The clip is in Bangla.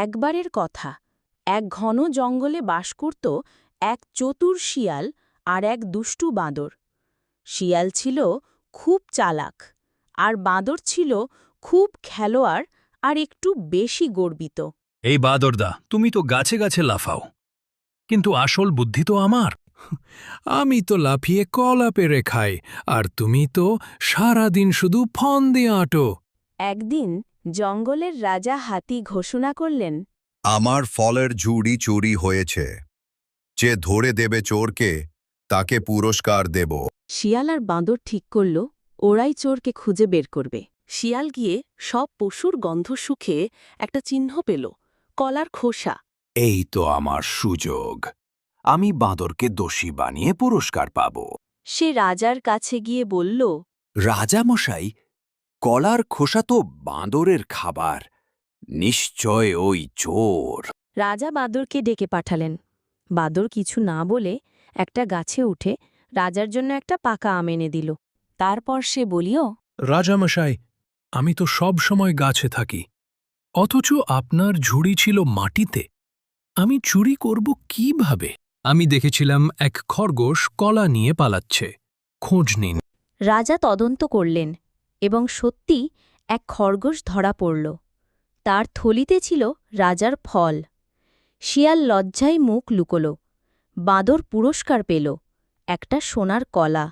একবারের কথা, এক ঘন জঙ্গলে বাস করত এক চতুর শিয়াল আর এক দুষ্টু বাঁদর। শিয়াল ছিল খুব চালাক, আর বাঁদর ছিল খুব খেলোয়াড় আর একটু বেশি গর্বিত। এই বাদরদা, তুমি তো গাছে গাছে লাফাও, কিন্তু আসল বুদ্ধি তো আমার। আমি তো লাফিয়ে কলা পেরে খাই, আর তুমি তো সারাদিন শুধু ফোন দিয়ে আঁটো। একদিন জঙ্গলের রাজা হাতি ঘোষণা করলেন, আমার ফলের ঝুড়ি চুরি হয়েছে, যে ধরে দেবে চোরকে তাকে পুরস্কার দেব। শিয়াল আর বাঁদর ঠিক করল ওরাই চোরকে খুঁজে বের করবে। শিয়াল গিয়ে সব পশুর গন্ধ শুকে একটা চিহ্ন পেল, কলার খোসা। এই তো আমার সুযোগ, আমি বাঁদরকে দোষী বানিয়ে পুরস্কার পাব। সে রাজার কাছে গিয়ে বলল, রাজামশাই, কলার খোসা তো বাঁদরের খাবার, নিশ্চয় ওই চোর। রাজা বাঁদরকে ডেকে পাঠালেন। বাঁদর কিছু না বলে একটা গাছে উঠে রাজার জন্য একটা পাকা আম এনে দিল। তারপর সে বলিও, রাজামশাই, আমি তো সব সময় গাছে থাকি, অথচ আপনার ঝুড়ি ছিল মাটিতে। আমি চুরি করব কিভাবে? আমি দেখেছিলাম এক খরগোশ কলা নিয়ে পালাচ্ছে, খোঁজ নিন। রাজা তদন্ত করলেন এবং সত্যি এক খরগোশ ধরা পড়ল। তার থলিতে ছিল রাজার ফল। শিয়াল লজ্জায় মুখ লুকোল। বাঁদর পুরস্কার পেল, একটা সোনার কলা।